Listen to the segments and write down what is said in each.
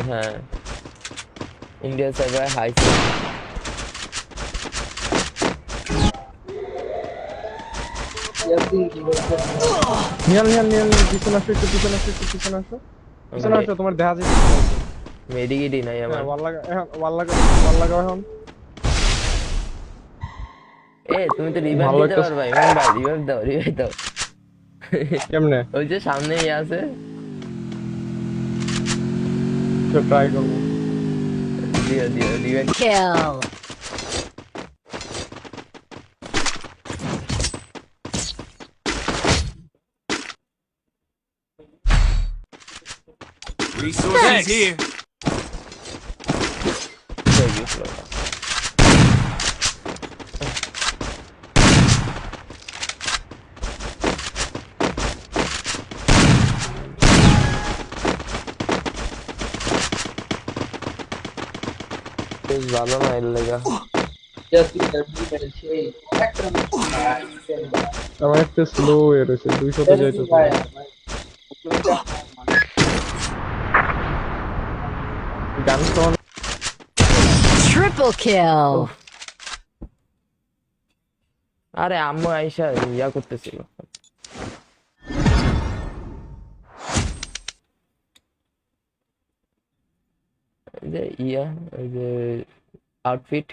হ্যাঁ India server হাই নিয়াল নিয়াল নিয়াল নিয়াল, পিছনে আসো একটু, পিছনে আসো একটু, পিছনে আসো, পিছনে আসো, তোমার দেখা যায়। মেডিকেটই নাই হ্যাঁ, আমার। ওয়াল লাগা এখন, ওয়াল লাগাও এখন। তুমি তো রিভাইভ ভালো দিতে একটা পারবা ইমন ভাই, রিভাইভ দাও। কেমনে ওই যে সামনে ইয়ে আছে। ট্রাই করবো। দিও রিভাইভ। Kill. Resources here. বেশ ভালো না এর লেগা। আমার একটা স্লো এর হয়েছে, 200 যাইতেছে। গান শোন। Triple kill. আরে আম্মু আইসা ইয়া করতেছিল। এই যে ইয়া, ওই যে আউটফিট।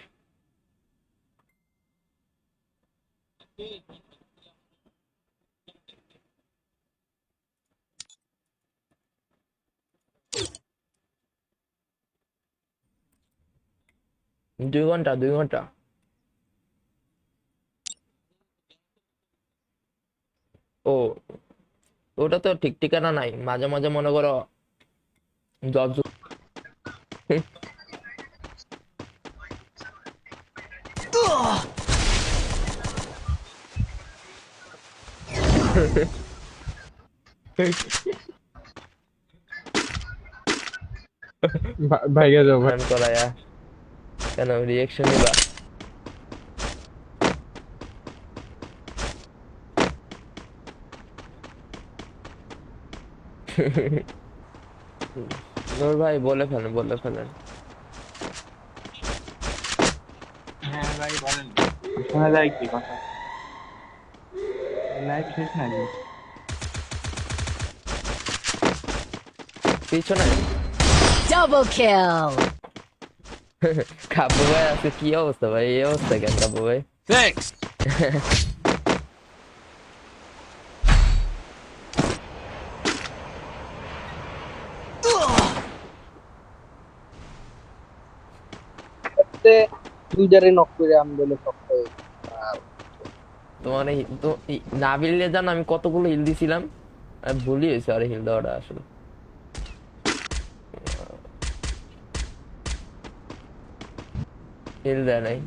দুই ঘন্টা। ও, ওটা তো ঠিক ঠিকানা নাই, মাঝে মাঝে মনে করো জব। ভাইগা যাও ভাই। রান করায়া কেন রিয়েকশন নিবা? নূর ভাই বলে ফেলেন। হ্যাঁ ভাই বলেন, শোনা যায় কি কথা? লাইভ শেষ নাকি? পিছনে Double kill. কাব্য ভাই আজকে কি অবস্থা ভাই? এই অবস্থা কেন কাব্য ভাই? Thanks. দুইটারে নক করে আমি বলে শক্ত হয়ে তোমার নাবিলে জান আমি কতগুলো হিল দিছিলাম, আমি ভুলি হয়েছে আরে হিল দেওয়াটা আসলে। হিল দেয় নাই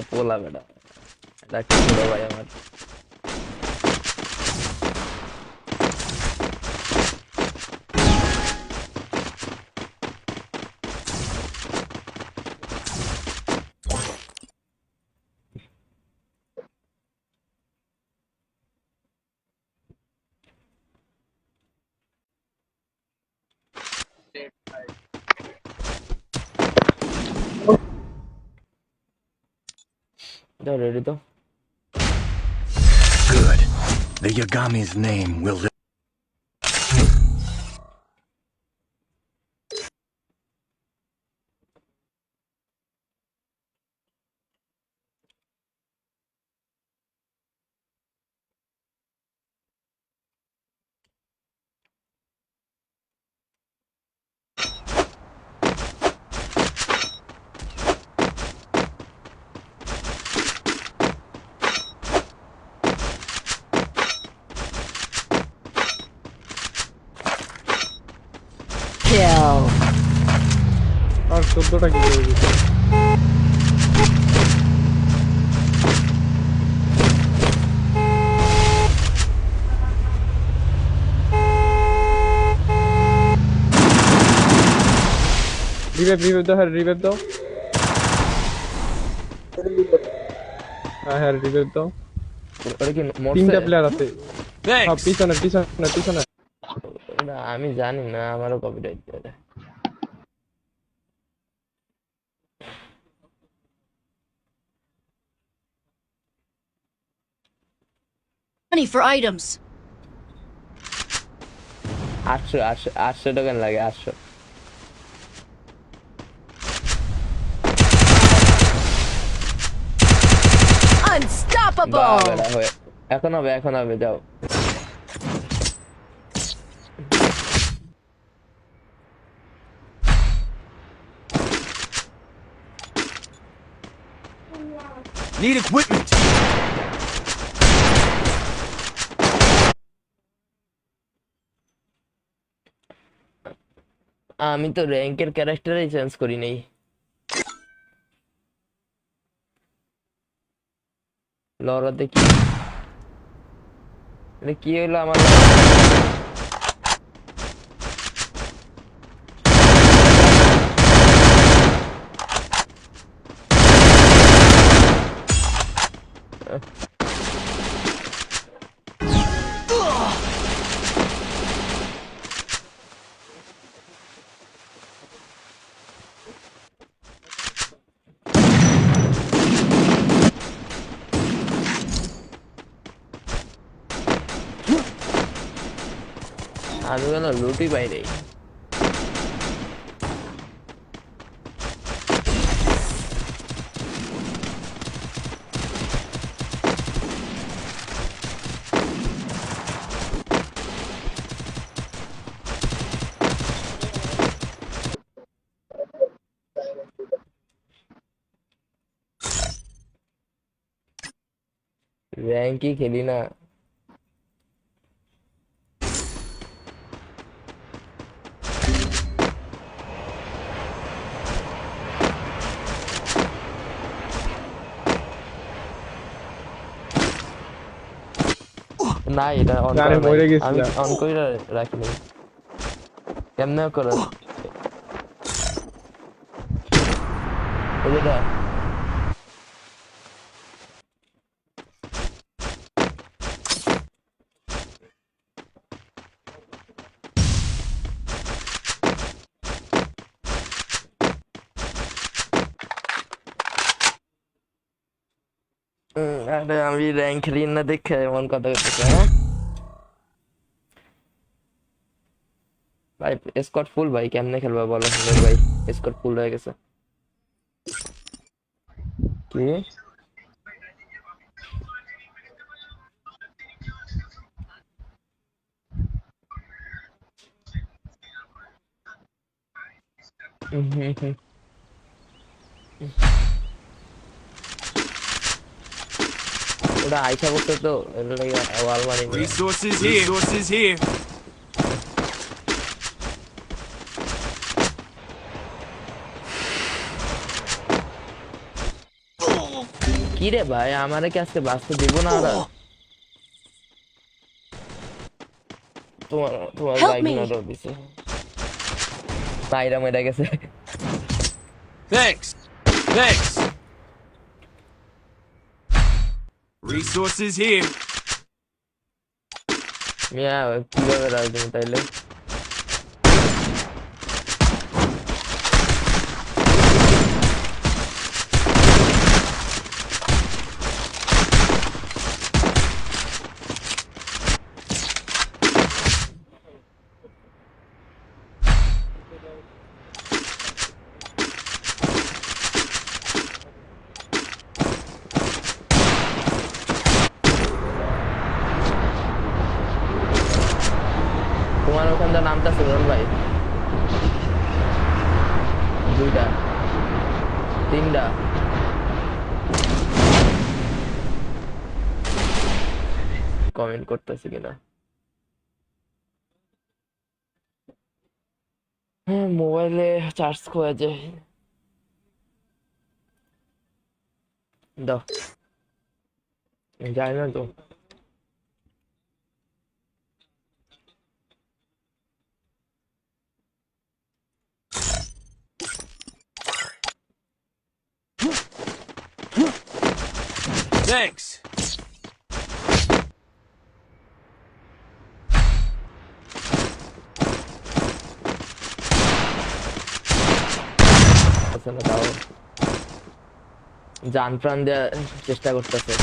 পোলা বেটা, এটা কি ছিল ভাই আমার। রেডি তো? Good. The Yagami's name will live. Kill. আর 14টা কি হয়ে গেছে? রিভাইভ দাও, হ্যাঁ রিভাইভ দাও। হ্যাঁ রিভাইভ দাও। ওটা কি মরছে? 3টা প্লেয়ার আছে। হ্যাঁ Thanks. পিছনে। ওটা আমি জানি না, আমারও কপিরাইট দিয়ে দেয়। Money for items. 800 টোকেন লাগে, 800। Unstoppable. বেড়া হয়ে এখন হবে যাও। Need equipment. আমি তো র্যাঙ্কের ক্যারেক্টারই চেঞ্জ করি নাই। লড়াতে কি এটা কি হলো আমার? আমি কেন লুটি পাই নাই? র্যাঙ্কই খেলি না। না এটা অন আরে করা মরে নাই। গেছিলাম। আমি অন করে রাখিনি। কেমনে করে? এটা আরে আমি র্যাঙ্ক খেলি না দেখে এমন কথা হচ্ছে। হ্যাঁ ভাই স্কোয়াড ফুল ভাই, কেমনে খেলবা বলো ভাই? স্কোয়াড ফুল হয়ে গেছে। কি ওটা আইসা করতে তো এটা লাগে ওয়াল মারি না। Resources here. Resources here. কি রে ভাই, আমারে কি আজকে বাঁচতে দিব না ওরা? তোমার তোমার Help বাইক me. না দিছে, বাইরা মেরা গেছে। Thanks. Thanks. Resources here. মিয়া কিভাবে রাখবেন তাইলে? তোমার ওখানটা নামটা সুরন ভাই? দুইটা তিনটা কমেন্ট করতেছি কিনা? হ্যাঁ মোবাইলে চার্জ খোয়া যায়। দাও, যায় না তো। Thanks. পারতেছে না, তাও জান প্রাণ দেওয়ার চেষ্টা করতেছে।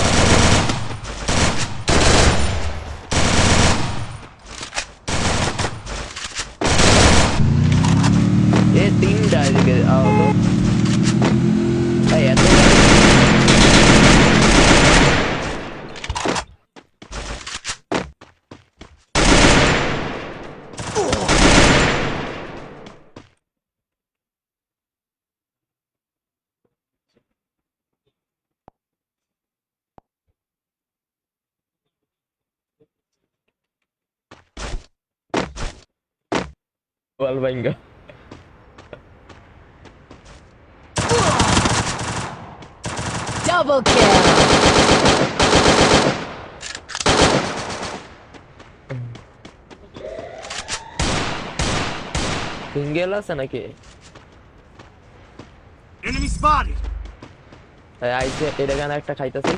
এ তিনটা এদিকে আহত। এই এত বল ভাইঙ্গা। Double kill. সিঙ্গেল আছে নাকি? Enemy spotted. এই আইসে এটা কেন একটা খাইতেছি।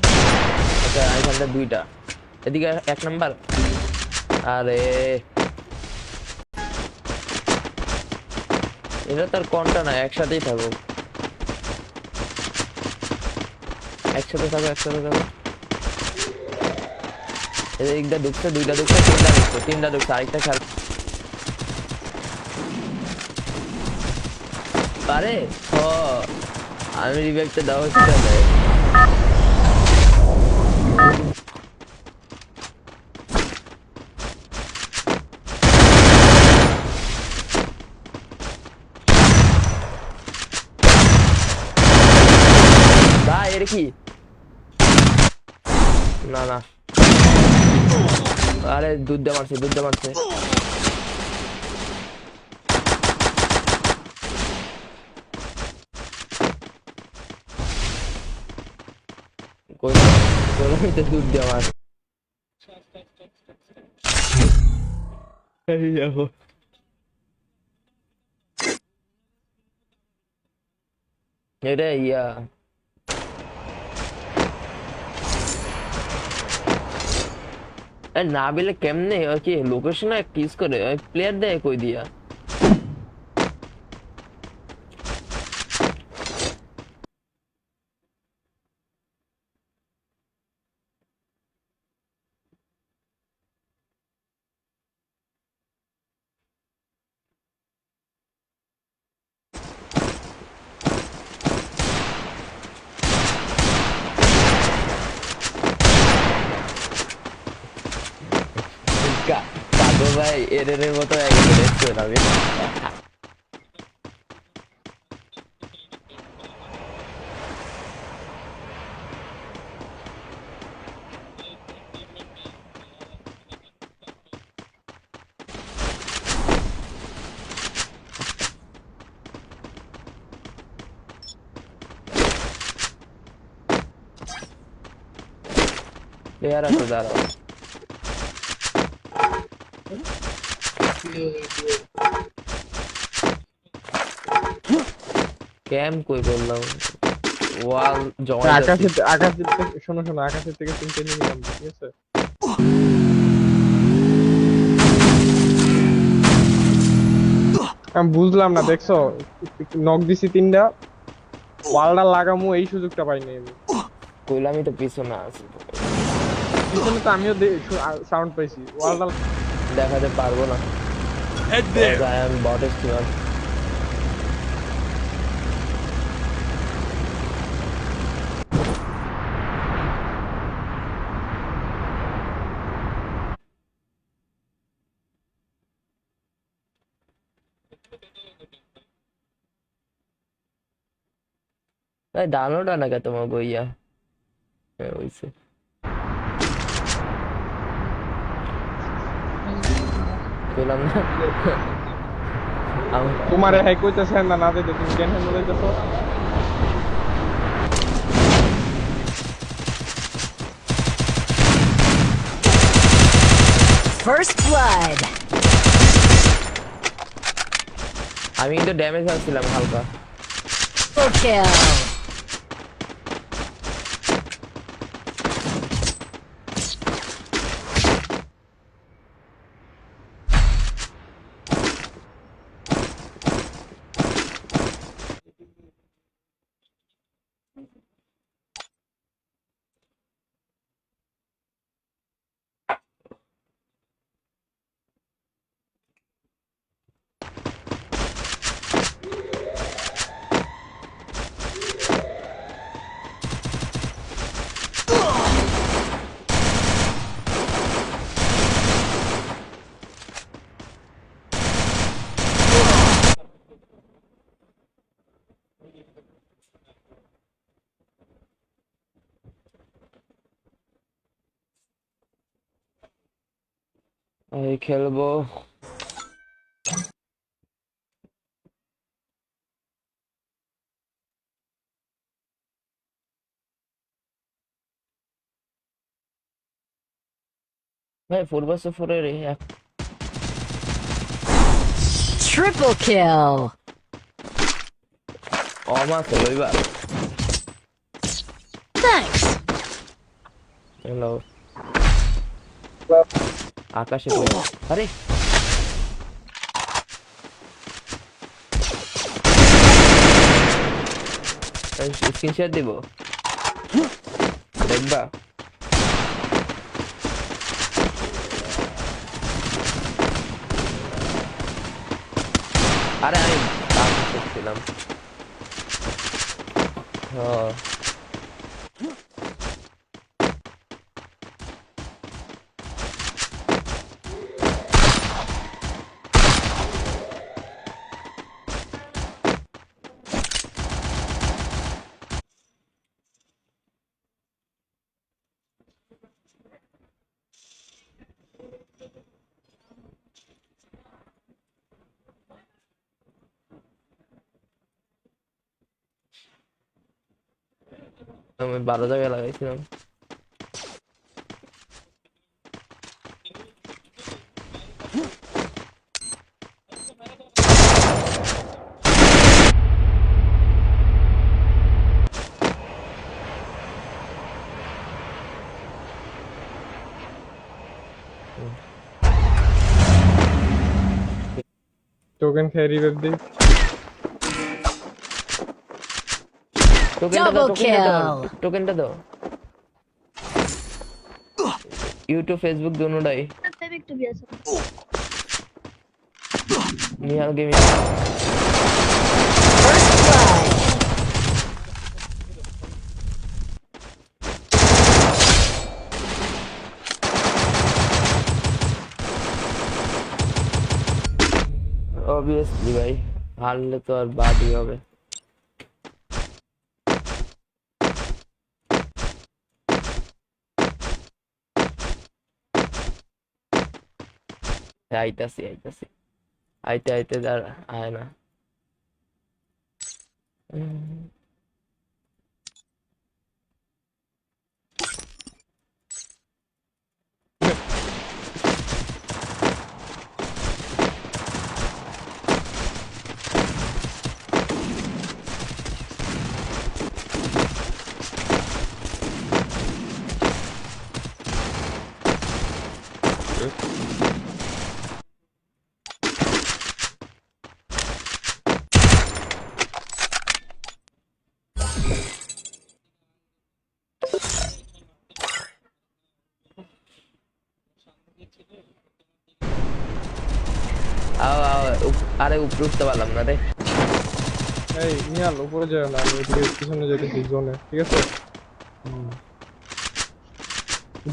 আচ্ছা এখানটা দুইটা, এদিকে 1 নাম্বার। আরে এটা তার কোনটা না, একসাথেই থাকো, একসাথে থাকো, একসাথে থাকো। এইটা ঢুকছে, দুইটা ঢুকছে, তিনটা ঢুকছে, আরেকটা খেল। আরে ও আমি রিভেক্টে দেওয়া হচ্ছে। ভাই এর কি? না না, আরে দুধ দিয়ে মারছে, দুধ দিয়ে মারছে। দুধ দিয়ে মার। এই দেখো এটা ইয়া নাবিলে কেমনে কি লোকেশন কিস করে প্লেয়ার দেয় কই দিয়া? কাদো ভাই এর মতো একদম দেখছো না আমি। প্লেয়ার আছে দাঁড়াও। ক্যাম্প কই করলাম, ওয়াল জমা আকাশের থেকে শোনো শোনো, আকাশের থেকে 3টে নিয়ে নিলাম, ঠিক আছে? আমি বুঝলাম না, দেখছো নক দিছি 3টা, ওয়ালটা লাগামু এই সুযোগটা পাইনি আমি। কইলামই তো পিছনে আছে, পিছনে তো আমিও সাউন্ড পাইছি, ওয়ালটা দেখাতে পারবো না। Head there. I am bot streamer. Download आना क्या तुम्हारा भैया? वैसे পেলাম না। তোমার হ্যাঁ কইতেছে না না দিতে তুমি কেন হ্যাঁ বলতেছো? First blood. আমি কিন্তু ড্যামেজ আসছিলাম হালকা। Double kill. এই খেলবো। ভাই 4x4 এর Triple kill. অমাস হলো এবার। Thanks. হ্যালো আকাশে তো আরে স্ক্রিনশট দিব দেখবা। আরে আমি কাজ করছিলাম। হ্যাঁ আমি 12 জায়গায় লাগাইছিলাম। টোকেন খেয়ে রিভাইভ দিই। Double kill. টোকেনটা দাও। ইউটিউব ফেসবুক দুটোটাই Nihal gaming. First blood. Obviously ভাই হারলে তো আর বাদই হবে। আইতাছি আইতাছি আইতে আইতে দাঁড়া আয় না। আরে উপরে উঠতে পারলাম না রে। এই নিহাল উপরে যাও না, আমি এদিকে পিছনে যেতেছি জোনে, ঠিক আছে?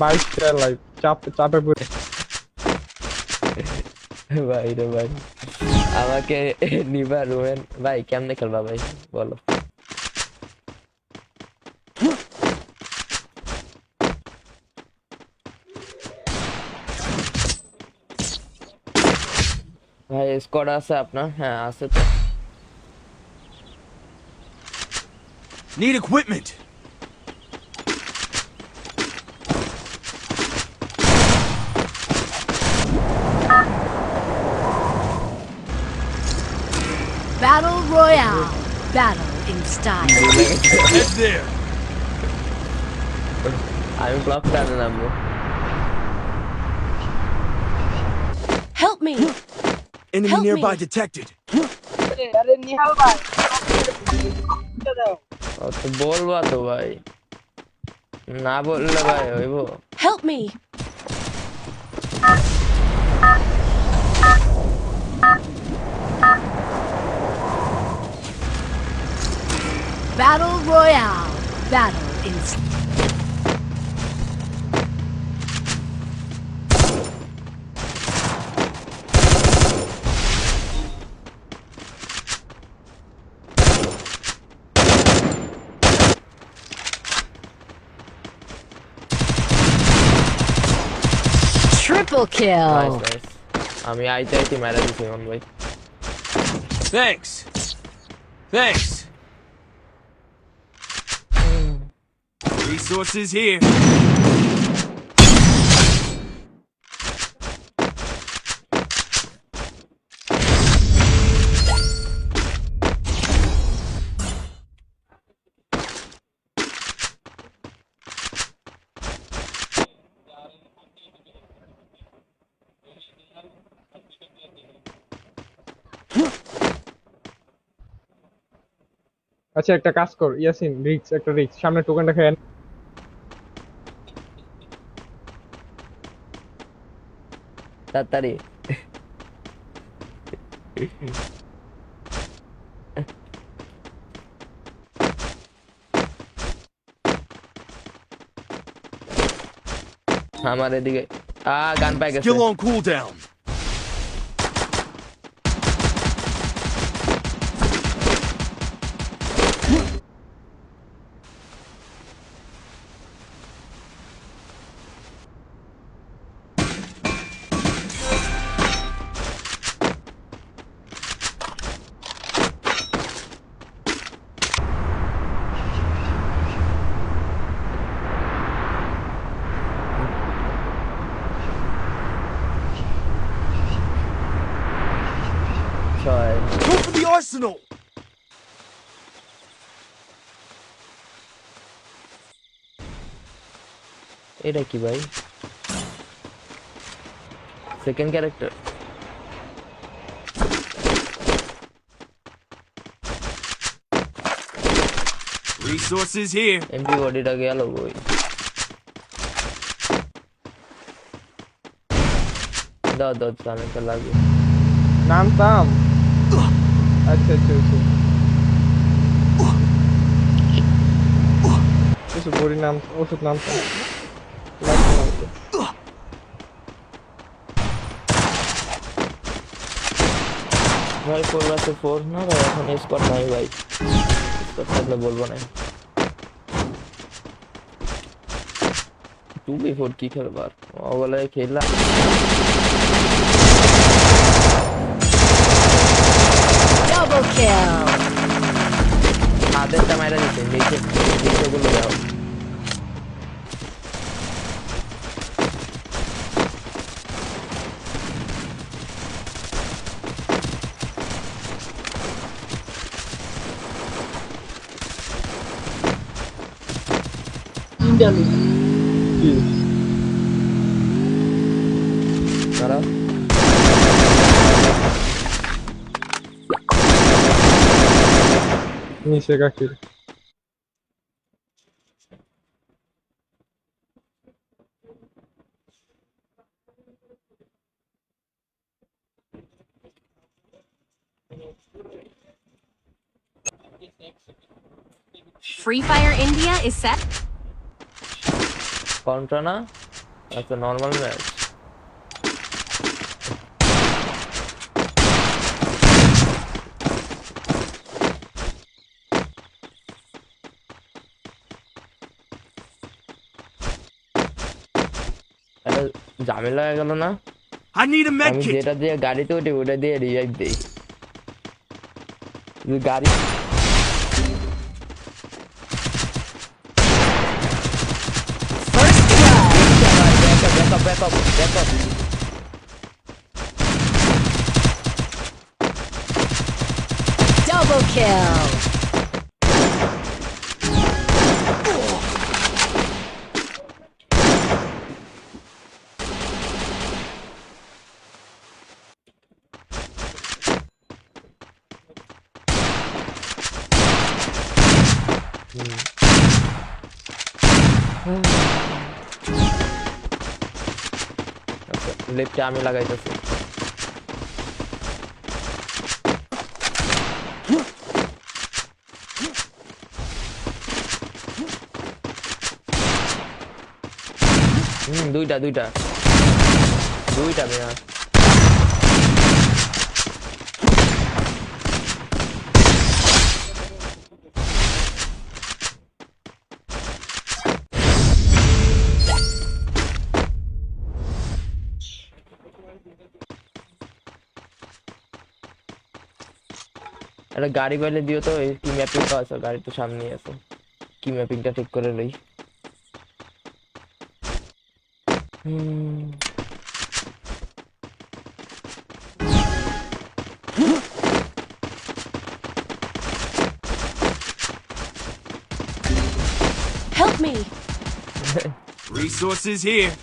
22টা লাইভ চাপে পড়ে। ভাই রে ভাই আমাকে নিবা রোয়েন ভাই কেমনে খেলবা ভাই বলো। ভাই স্কোয়াড আছে আপনার? হ্যাঁ আছে তো। Need equipment. Battle Royale. Battle in style. Head there. আমি ব্লক টানে নামবো। Help me. Enemy Help nearby me. detected. আরে নিহাল ভাই দাও। ও তো বলবা তো ভাই, না বললে ভাই হইব। Help me. Battle Royale. Battle in Triple nice kill. Nice আমি আইতে আইতে মারা দিছি ইমন ভাই Thanks. Thanks. Resources here. আচ্ছা একটা কাজ কর ইয়াসিন, রিক্স একটা রিক্স, সামনে টোকেনটা খেয়ে আন। তাড়াতাড়ি আমার এদিকে গান পাই গেছে Skill on cooldown. ছয় Go for the arsenal. এটা কি ভাই second character Resources here. MP বডিটা গেল বই দাও দাও চালানটা লাগবে নামতাম। আচ্ছা আচ্ছা আচ্ছা কিছু বড়ি নাম ওষুধ নামতাম লাগতো নামতে। ভাই 4 না ভাই এখন স্কোর নাই ভাই স্কোর থাকলে বলবো না 2v4 কি খেলবার ওগুলো খেললা Double kill. আদেরটা মাইরা দিচ্ছে নিচে গুলো দাও কি দাঁড়াও নিচে কাকির Free Fire India is set. Contra না আচ্ছা নর্মাল ম্যাচ ঝামেলা হয়ে গেল না I need a med আমি kit. যেটা দিয়ে গাড়িতে উঠি ওটা দিয়ে রিভাইভ দেই গাড়ি ব্যাকআপ Double kill. লেফটে আমি লাগাইতেছি দুইটা মিয়া একটা গাড়ি পাইলে দিও তো, এই কি ম্যাপিং আছে, গাড়ি তো সামনেই আছে, কি ম্যাপিংটা ঠিক করে লই। Help me! Resources here.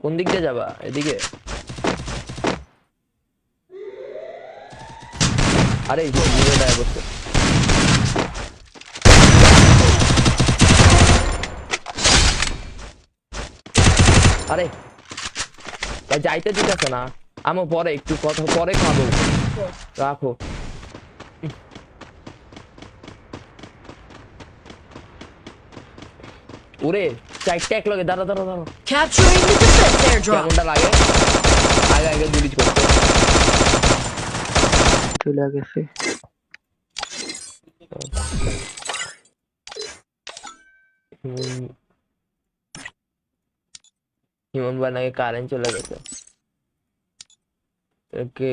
কোন দিক দিয়ে যাবা? এদিকে? আরে এই যে ভিডিওটা বসে। আরে ভাই যাইতে দিতেছে না, আমি পরে একটু কথা পরে খাবো, রাখো। ওরে চারটা এক লগে, দাঁড়া দাঁড়া দাঁড়া, Capturing the defense airdrop. কেমনটা লাগে? আগে আগে গুলি করতে চলে গেছে। হিমন ভাই নাকি কারেন্ট চলে গেছে। ওকে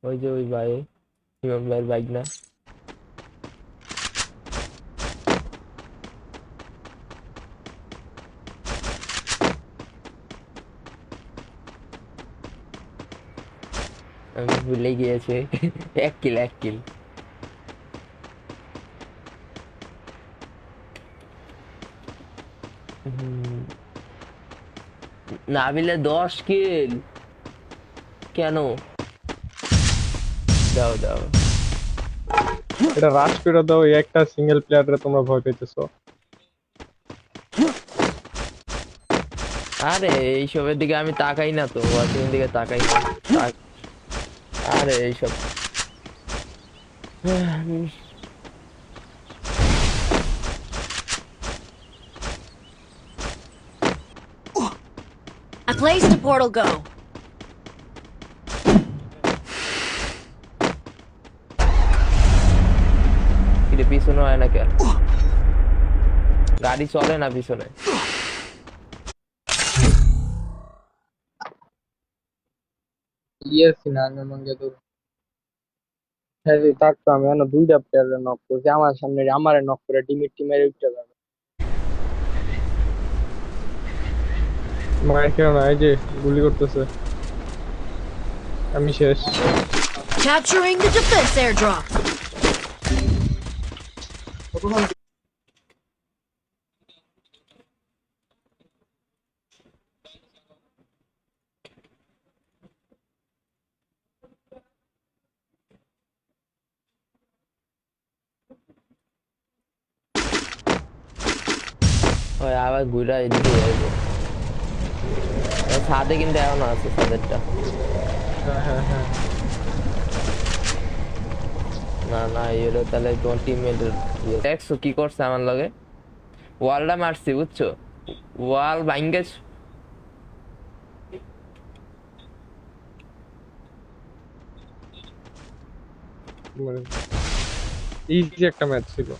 ওই যে ওই ভাই, হিমন ভাইয়ের বাইক না? আমি ভুলে গিয়েছি। এক কিল এক কিল। নাবিলে 10 কিল কেন? দাও দাও, এটা রাশ করে দাও, এই একটা সিঙ্গেল প্লেয়ারে তোমরা ভয় পেতেছো। আরে এইসবের দিকে আমি তাকাই না তো, ওয়াচিং দিকে তাকাই না। আরে এইসব I placed a portal go. এটা পিছনে হয় না কেন? গাড়ি চলে না পিছনে? ইয়েস না মঙ্গে তো হ্যাঁ রে, থাকতো আমি এখনো দুইটা প্লেয়ারে নক করছি, আমার সামনে আমারে নক করে টিমের উঠতে যাবে। মায়ের কেন না, এই যে গুলি করতেছে। আমি শেষ। Capturing the defense airdrop. ওই আবার ঘুরা এদিকে যাইবো। ছাদে কিন্তু এখনো আছে, ছাদেরটা। হ্যাঁ হ্যাঁ হ্যাঁ, না না, এলো তাহলে তোমার টিমমেটের। দেখছো কি করছে আমার লগে? ওয়ালটা মারছি বুঝছো, ওয়াল ভাঙ্গেছ। মানে ইজি একটা ম্যাচ ছিল।